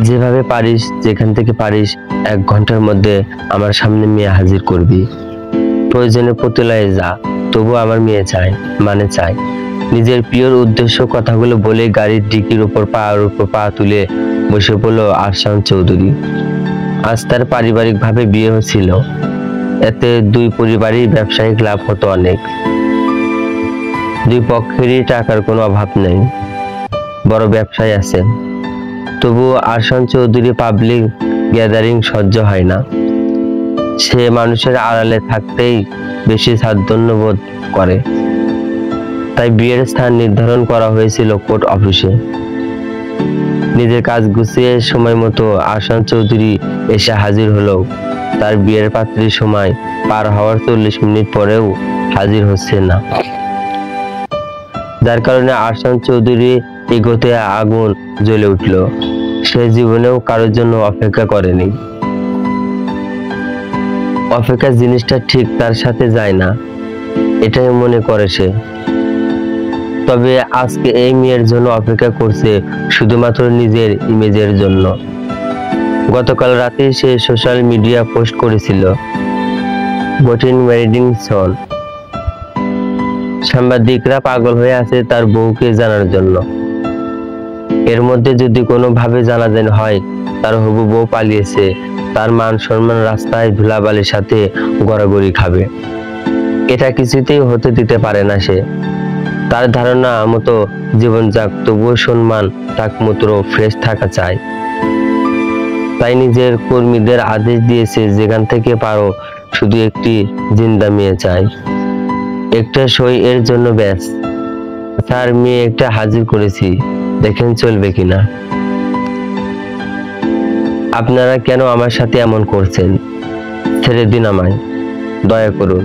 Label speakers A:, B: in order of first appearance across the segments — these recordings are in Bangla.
A: যেভাবে পারিস, যেখান থেকে পারিস 1 ঘন্টার মধ্যে আমার সামনে মেয়ে হাজির করবি। প্রয়োজনে পতিলায় যা, তবু আমার মেয়ে চাই, মানে চাই। নিজের প্রিয়র উদ্দেশ্য কথাগুলো বলে গাড়ির ডিকির উপর পা তুলে বসে পড়ল আহসান চৌধুরী। আজ তার পারিবারিকভাবে বিয়ে হচ্ছিল। এতে 2 পরিবারই ব্যবসায়িক লাভ হতো অনেক। 2 পক্ষেরই টাকার কোনো অভাব নেই, বড় ব্যবসায় আছে। তবুও আহসান চৌধুরী পাবলিক গ্যাদারিং সহ্য হয় না। সে মানুষের আড়ালে থাকতেই বেশি স্বাচ্ছন্দ্য বোধ করে। তাই বিয়ের স্থান নির্ধারণ করা হয়েছিল কোর্ট অফিসে। নিজের কাজ গুছিয়ে সময় মতো আহসান চৌধুরী এসে হাজির হলেও তার বিয়ের পাত্রীর সময় পার হওয়ার 40 মিনিট পরেও হাজির হচ্ছে না। যার কারণে আহসান চৌধুরী এগোতে আগুন জ্বলে উঠল। সে জীবনেও কারোর জন্য অপেক্ষা করেনি। অপেক্ষা জিনিসটা ঠিক তার সাথে যায় না, এটাই মনে করে সে। তবে আজকে এই মেয়ের জন্য অপেক্ষা করছে শুধুমাত্র নিজের ইমেজের জন্য। গতকাল রাতে সে সোশ্যাল মিডিয়া পোস্ট করেছিল, গটিন ম্যারিডিং সন। সাংবাদিকরা পাগল হয়ে আছে তার বউকে জানার জন্য। এর মধ্যে যদি কোনোভাবে জানাজানি হয় তার হবু বউ পালিয়েছে, তার মান সম্মান রাস্তায় ধুলাবালির সাথে গড়াগড়ি খাবে। এটা কিছুতেই হতে দিতে পারে না সে। তার ধারণা মতো জীবন যাক, তবুও সম্মান তাক মাত্র ফ্রেশ থাকা চাই। তাই নিজের কর্মীদের আদেশ দিয়েছে, যেখান থেকে পারো শুধু একটি জিন্দা মেয়ে চাই, একটা সই এর জন্য ব্যাস। স্যার, মেয়ে একটা হাজির করেছি, দেখেন চলবে কিনা। আপনারা কেন আমার সাথে এমন করছেন? ছেড়ে দিন আমায়, দয়া করুন।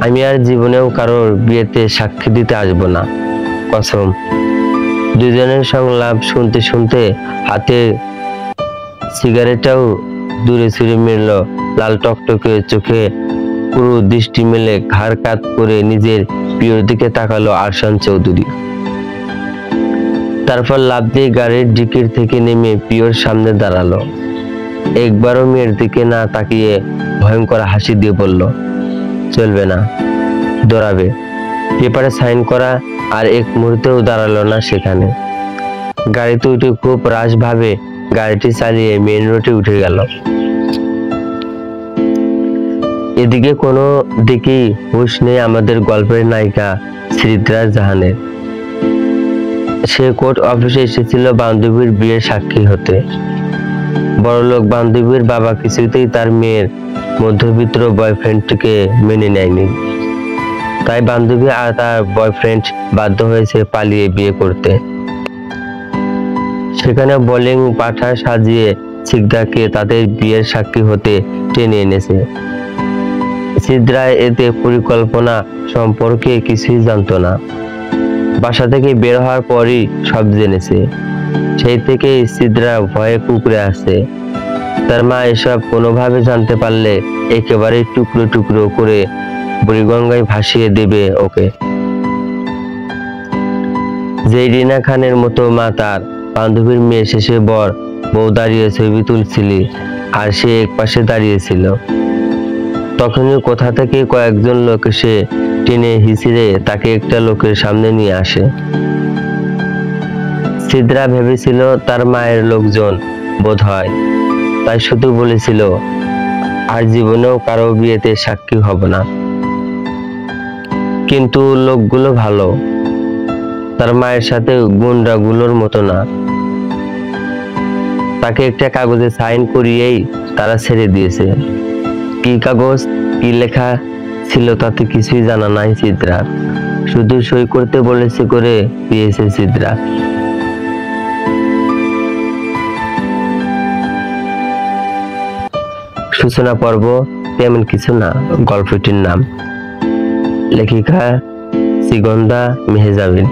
A: আমি আর জীবনেও কারোর বিয়েতে সাক্ষী দিতে আসবো না, কসম। দুজনের সংলাপ শুনতে শুনতে হাতে সিগারেটটাও দূরে ছুঁড়ে মেরল। লাল টকটকে চোখে পুরো দৃষ্টি মেলে ঘাড় কাত করে নিজের প্রিয়র দিকে তাকালো আহসান চৌধুরী। তারপর লাফ দিয়ে গাড়ির ডিকির থেকে নেমে প্রিয়র সামনে দাঁড়ালো। একবারও মেয়ের দিকে না তাকিয়ে ভয়ঙ্কর হাসি দিয়ে বলল, চলবে না, দৌড়াবে। পেপারে সাইন করা আর এক মুহূর্তেও দাঁড়ালো না সেখানে। গাড়িতে উঠে খুব রাশভাবে গাড়িটি চালিয়ে মেইন রোডে উঠে গেল। এদিকে কোনো দিকেই হুঁশ নেই আমাদের গল্পের নায়িকা শ্রীদ্রা জাহানের। সে কোর্ট অফিসে এসেছিল বান্ধবীর বিয়ের সাক্ষী হতে। বড়লোক বান্ধবীর বাবা কিছুতেই তার মেয়ের মধ্যবিত্ত বয়ফ্রেন্ডকে মেনে নেয়নি। তাই বান্ধবী আর তার বয়ফ্রেন্ড বাধ্য হয়েছে পালিয়ে বিয়ে করতে। সেখানে বোলিং পাঠা সাজিয়ে সিদ্ধাকে তাদের বিয়ের সাক্ষী হতে টেনে এনেছে। সিদ্রা এতে পরিকল্পনা সম্পর্কে কিছুই জানতো না। বাসা থেকে বের হওয়ার পরই সব জেনেছে। সেই থেকেই সিদ্রা ভয়ে কুঁকড়ে আছে। তার মা এসব কোনোভাবে জানতে পারলে একেবারে টুকরো টুকরো করে বুড়িগঙ্গায় ভাসিয়ে দেবে ওকে। যে রিনা খানের মতো মা তার বান্ধবীর মেয়ে শেষে বর বউ দাঁড়িয়ে ছবি তুলছিলি আর সে এক পাশে দাঁড়িয়েছিল। তখনই কোথা থেকে কয়েকজন লোক এসে টেনে হিঁচড়ে তাকে একটা লোকের সামনে নিয়ে আসে। সিদ্রা ভেবেছিল তার মায়ের লোকজন বোধ হয়, তাই শুধু বলেছিল আর জীবনেও কারো বিয়েতে সাক্ষী হব না। কিন্তু লোকগুলো ভালো, তার মায়ের সাথে গুন্ডাগুলোর মতো না। তাকে একটা কাগজে সাইন করিয়েই তারা ছেড়ে দিয়েছে। কি কাগজ, কি লেখা ছিল তাতে কিছুই জানা নাই সিদ্রা। শুধু সই করতে বলেছে করে দিয়েছে সিদ্রা। সূচনা পর্ব তেমন কিছু না। গল্পটির নাম লেখিকা শ্রীগন্ধা মেহজাবিন।